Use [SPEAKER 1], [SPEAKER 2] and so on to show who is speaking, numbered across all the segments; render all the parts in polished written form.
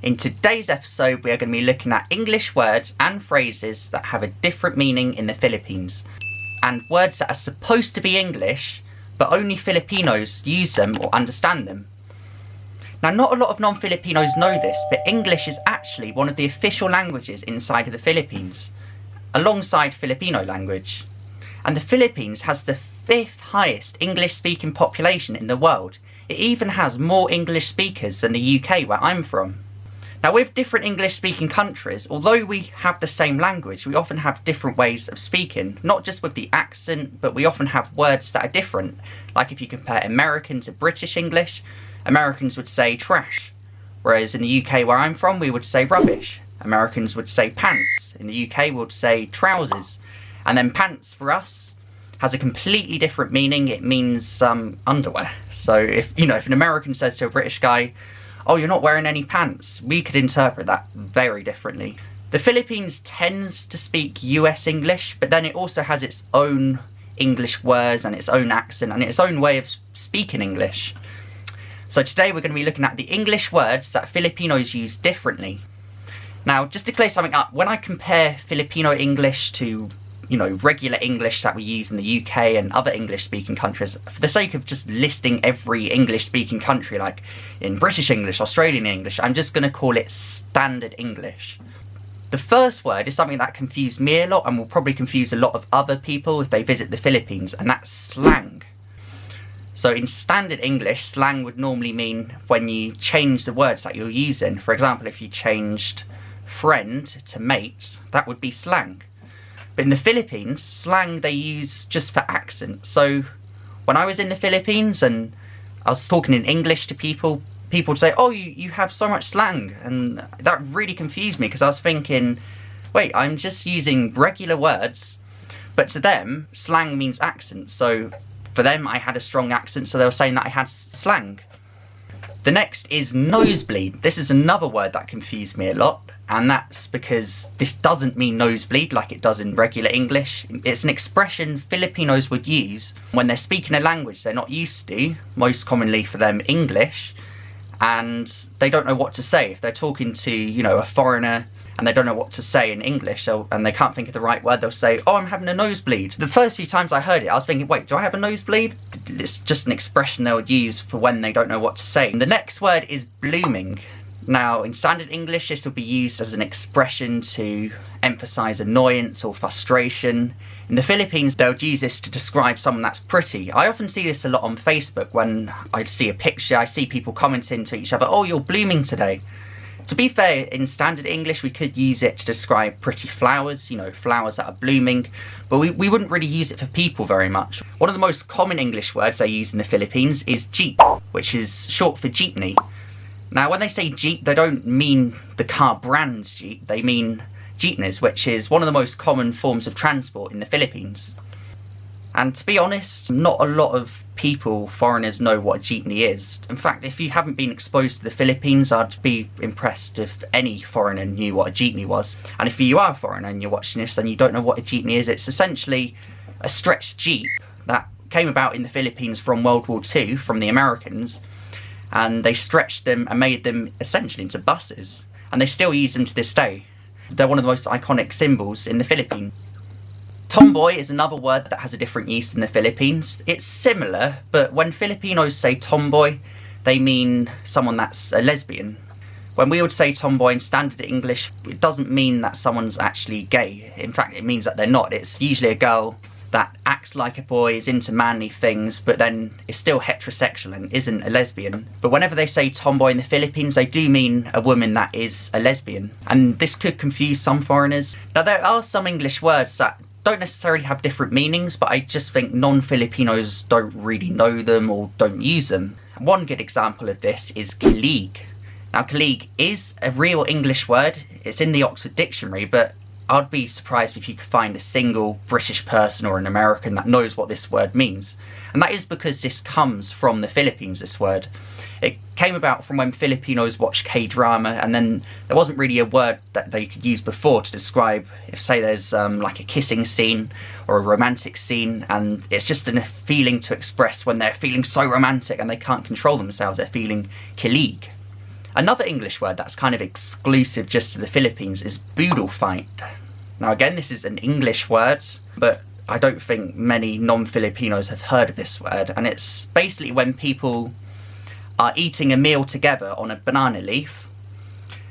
[SPEAKER 1] In today's episode, we are going to be looking at English words and phrases that have a different meaning in the Philippines, and words that are supposed to be English, but only Filipinos use them or understand them. Now, not a lot of non-Filipinos know this, but English is actually one of the official languages inside of the Philippines, alongside Filipino language. And the Philippines has the 5th highest English-speaking population in the world. It even has more English speakers than the UK, where I'm from. Now, with different English-speaking countries, although we have the same language, we often have different ways of speaking, not just with the accent, but we often have words that are different. Like if you compare American to British English, Americans would say trash, whereas in the UK where I'm from, we would say rubbish. Americans would say pants. In the UK, we would say trousers. And then pants for us has a completely different meaning. It means underwear. So if an American says to a British guy, "Oh, you're not wearing any pants," we could interpret that very differently. The Philippines tends to speak US English, but then it also has its own English words and its own accent and its own way of speaking English. So today we're going to be looking at the English words that Filipinos use differently. Now, just to clear something up, when I compare Filipino-English to regular English that we use in the UK and other English-speaking countries, for the sake of just listing every English-speaking country, like in British English, Australian English, I'm just going to call it Standard English. The first word is something that confused me a lot and will probably confuse a lot of other people if they visit the Philippines, and that's slang. So in Standard English, slang would normally mean when you change the words that you're using. For example, if you changed friend to mate, that would be slang. But in the Philippines, slang they use just for accent. So when I was in the Philippines and I was talking in English to people, people would say, "Oh, you have so much slang." And that really confused me because I was thinking, wait, I'm just using regular words. But to them, slang means accent. So for them, I had a strong accent, so they were saying that I had slang. The next is nosebleed. This is another word that confused me a lot, and that's because this doesn't mean nosebleed like it does in regular English. It's an expression Filipinos would use when they're speaking a language they're not used to, most commonly for them English, and they don't know what to say. If they're talking to, a foreigner, and they don't know what to say in English, and they can't think of the right word, they'll say, "Oh, I'm having a nosebleed." The first few times I heard it, I was thinking, wait, do I have a nosebleed? It's just an expression they would use for when they don't know what to say. And the next word is blooming. Now, in Standard English, this will be used as an expression to emphasize annoyance or frustration. In the Philippines, they would use this to describe someone that's pretty. I often see this a lot on Facebook when I see a picture, I see people commenting to each other, "Oh, you're blooming today." To be fair, in Standard English, we could use it to describe pretty flowers, flowers that are blooming, but we wouldn't really use it for people very much. One of the most common English words they use in the Philippines is jeep, which is short for jeepney. Now, when they say jeep, they don't mean the car brand Jeep, they mean jeepneys, which is one of the most common forms of transport in the Philippines. And to be honest, not a lot of people, foreigners, know what a jeepney is. In fact, if you haven't been exposed to the Philippines, I'd be impressed if any foreigner knew what a jeepney was. And if you are a foreigner and you're watching this and you don't know what a jeepney is, it's essentially a stretched jeep that came about in the Philippines from World War II, from the Americans, and they stretched them and made them essentially into buses. And they still use them to this day. They're one of the most iconic symbols in the Philippines. Tomboy is another word that has a different use in the Philippines. It's similar, but when Filipinos say tomboy, they mean someone that's a lesbian. When we would say tomboy in Standard English, it doesn't mean that someone's actually gay. In fact, it means that they're not. It's usually a girl that acts like a boy, is into manly things, but then is still heterosexual and isn't a lesbian. But whenever they say tomboy in the Philippines, they do mean a woman that is a lesbian. And this could confuse some foreigners. Now, there are some English words that don't necessarily have different meanings, but I just think non-Filipinos don't really know them or don't use them. One good example of this is colleague. Now, colleague is a real English word. It's in the Oxford Dictionary, but I'd be surprised if you could find a single British person or an American that knows what this word means. And that is because this comes from the Philippines, this word. It came about from when Filipinos watched K-drama, and then there wasn't really a word that they could use before to describe, if say there's like a kissing scene or a romantic scene, and it's just a feeling to express when they're feeling so romantic and they can't control themselves, they're feeling colleague. Another English word that's kind of exclusive just to the Philippines is boodle fight. Now again, this is an English word, but I don't think many non-Filipinos have heard of this word, and it's basically when people are eating a meal together on a banana leaf,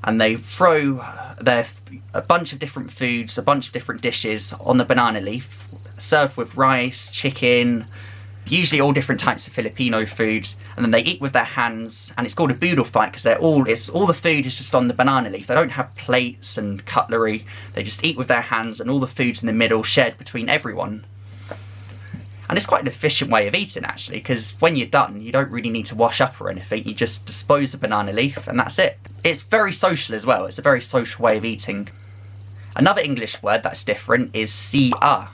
[SPEAKER 1] and they throw a bunch of different foods, a bunch of different dishes on the banana leaf, served with rice, chicken, usually all different types of Filipino foods, and then they eat with their hands, and it's called a boodle fight because all the food is just on the banana leaf. They don't have plates and cutlery, they just eat with their hands, and all the food's in the middle, shared between everyone. And it's quite an efficient way of eating actually, because when you're done, you don't really need to wash up or anything, you just dispose the banana leaf and that's it. It's very social as well, it's a very social way of eating. Another English word that's different is CR.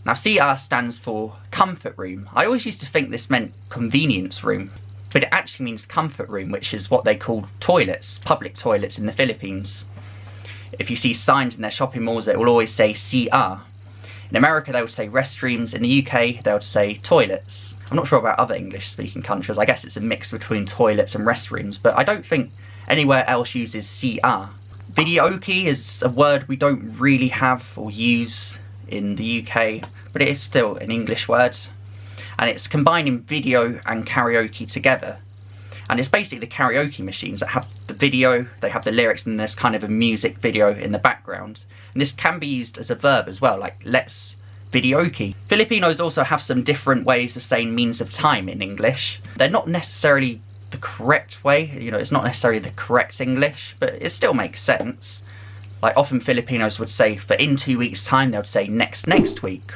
[SPEAKER 1] Now CR stands for comfort room. I always used to think this meant convenience room, but it actually means comfort room, which is what they call toilets, public toilets in the Philippines. If you see signs in their shopping malls, it will always say CR. In America they would say restrooms, in the UK they would say toilets. I'm not sure about other English speaking countries, I guess it's a mix between toilets and restrooms, but I don't think anywhere else uses CR. Videoke is a word we don't really have or use in the UK, but it is still an English word, and it's combining video and karaoke together. And it's basically the karaoke machines that have the video, they have the lyrics, and there's kind of a music video in the background. And this can be used as a verb as well, like let's videoke. Filipinos also have some different ways of saying means of time in English. They're not necessarily the correct way, you know, it's not necessarily the correct English, but it still makes sense. Like often Filipinos would say for in 2 weeks time, they would say next week.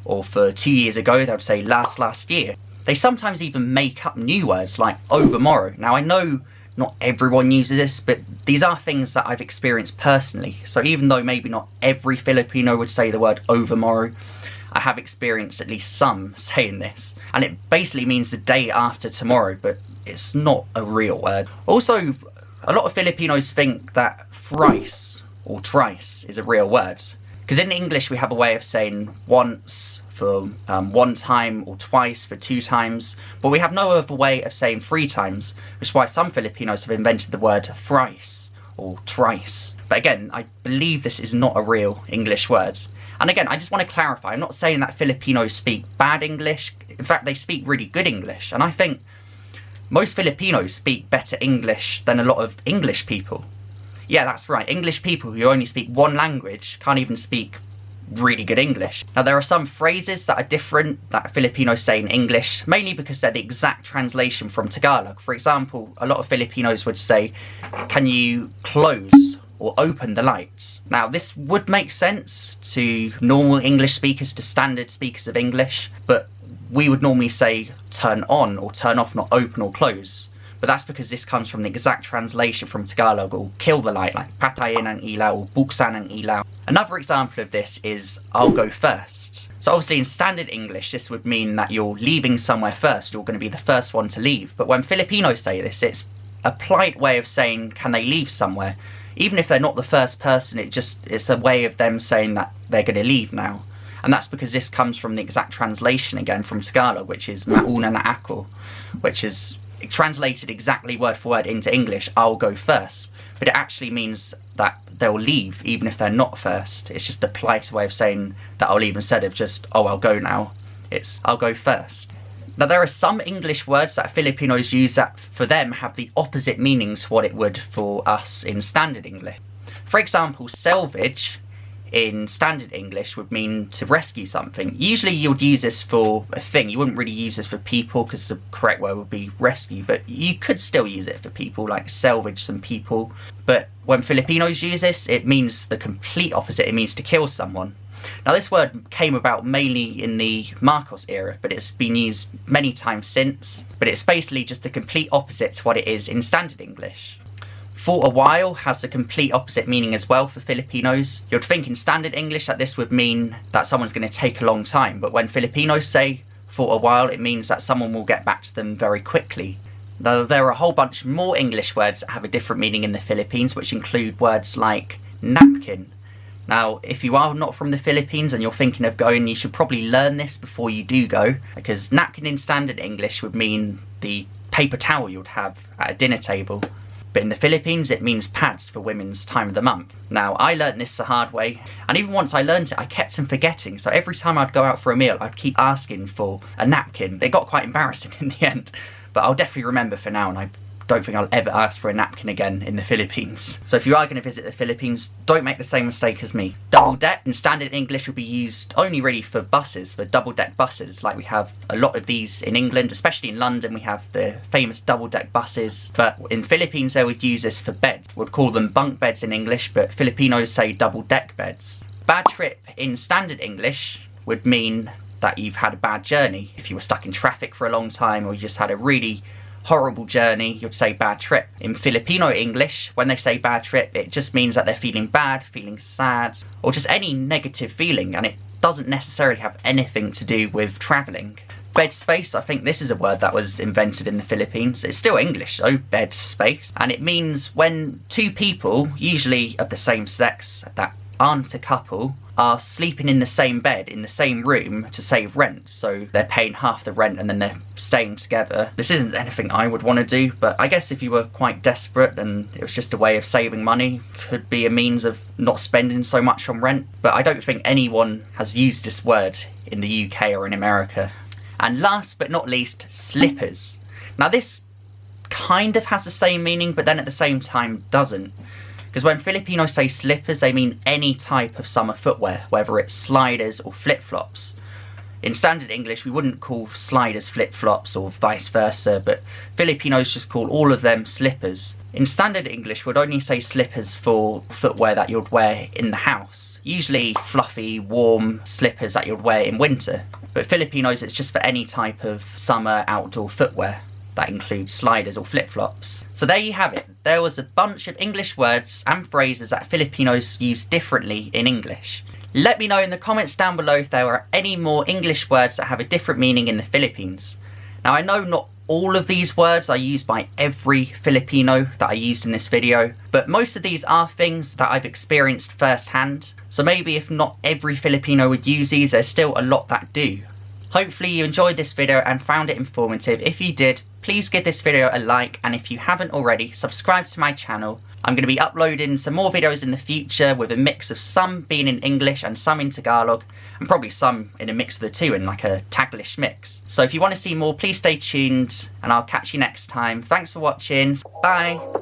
[SPEAKER 1] Or for 2 years ago, they would say last year. They sometimes even make up new words like overmorrow. Now I know not everyone uses this, but these are things that I've experienced personally. So even though maybe not every Filipino would say the word overmorrow, I have experienced at least some saying this. And it basically means the day after tomorrow, but it's not a real word. Also, a lot of Filipinos think that thrice or Thrice is a real word, because in English we have a way of saying once for one time or twice for 2 times, but we have no other way of saying 3 times, which is why some Filipinos have invented the word thrice or Thrice. But again, I believe this is not a real English word. And again, I just want to clarify, I'm not saying that Filipinos speak bad English. In fact, they speak really good English, and I think most Filipinos speak better English than a lot of English people. Yeah, that's right, English people who only speak one language can't even speak really good English. Now there are some phrases that are different that Filipinos say in English, mainly because they're the exact translation from Tagalog. For example, a lot of Filipinos would say, can you close or open the lights? Now this would make sense to normal English speakers, to standard speakers of English, but we would normally say turn on or turn off, not open or close. But that's because this comes from the exact translation from Tagalog, or kill the light, like Patayin ang ilaw or Buksan ang ilaw. Another example of this is I'll go first. So obviously in standard English this would mean that you're leaving somewhere first, you're going to be the first one to leave. But when Filipinos say this, it's a polite way of saying can they leave somewhere. Even if they're not the first person, it's a way of them saying that they're going to leave now. And that's because this comes from the exact translation again from Tagalog, which is mauna na ako, which is translated exactly word for word into English, I'll go first, but it actually means that they'll leave even if they're not first. It's just a polite way of saying that I'll leave instead of just, oh, I'll go now. It's, I'll go first. Now there are some English words that Filipinos use that for them have the opposite meaning to what it would for us in standard English. For example, salvage in standard English would mean to rescue something. Usually you'd use this for a thing, you wouldn't really use this for people because the correct word would be rescue, but you could still use it for people, like salvage some people. But when Filipinos use this, it means the complete opposite, it means to kill someone. Now this word came about mainly in the Marcos era, but it's been used many times since, but it's basically just the complete opposite to what it is in standard English. For a while has the complete opposite meaning as well for Filipinos. You'd think in standard English that this would mean that someone's going to take a long time, but when Filipinos say for a while, it means that someone will get back to them very quickly. Now there are a whole bunch more English words that have a different meaning in the Philippines, which include words like napkin. Now if you are not from the Philippines and you're thinking of going, you should probably learn this before you do go, because napkin in standard English would mean the paper towel you'd have at a dinner table. but in the Philippines it means pads for women's time of the month. Now, I learnt this the hard way, and even once I learnt it, I kept on forgetting, so every time I'd go out for a meal, I'd keep asking for a napkin. It got quite embarrassing in the end, but I'll definitely remember for now, and I don't think I'll ever ask for a napkin again in the Philippines. So if you are going to visit the Philippines, don't make the same mistake as me. Double deck in standard English will be used only really for buses, for double deck buses, like we have a lot of these in England, especially in London we have the famous double deck buses, but in Philippines they would use this for beds. We'd call them bunk beds in English, but Filipinos say double deck beds. Bad trip in standard English would mean that you've had a bad journey. If you were stuck in traffic for a long time, or you just had a really horrible journey, you'd say bad trip. In Filipino-English, when they say bad trip, it just means that they're feeling bad, feeling sad, or just any negative feeling, and it doesn't necessarily have anything to do with travelling. Bedspace, I think this is a word that was invented in the Philippines. It's still English though, bed space, and it means when two people, usually of the same sex, that aren't a couple, are sleeping in the same bed, in the same room to save rent. So they're paying half the rent and then they're staying together. This isn't anything I would want to do, but I guess if you were quite desperate and it was just a way of saving money, could be a means of not spending so much on rent. But I don't think anyone has used this word in the UK or in America. And last but not least, slippers. Now this kind of has the same meaning, but then at the same time doesn't. Because when Filipinos say slippers, they mean any type of summer footwear, whether it's sliders or flip-flops. In standard English, we wouldn't call sliders flip-flops or vice versa, but Filipinos just call all of them slippers. In standard English, we'd only say slippers for footwear that you'd wear in the house. Usually fluffy, warm slippers that you'd wear in winter. But Filipinos, it's just for any type of summer outdoor footwear. That includes sliders or flip-flops. So there you have it. There was a bunch of English words and phrases that Filipinos use differently in English. Let me know in the comments down below if there are any more English words that have a different meaning in the Philippines. Now I know not all of these words are used by every Filipino that I used in this video, but most of these are things that I've experienced firsthand. So maybe if not every Filipino would use these, there's still a lot that do. Hopefully you enjoyed this video and found it informative. If you did, please give this video a like, and if you haven't already, subscribe to my channel. I'm going to be uploading some more videos in the future with a mix of some being in English and some in Tagalog, and probably some in a mix of the two in like a Taglish mix. So if you want to see more, please stay tuned and I'll catch you next time. Thanks for watching. Bye!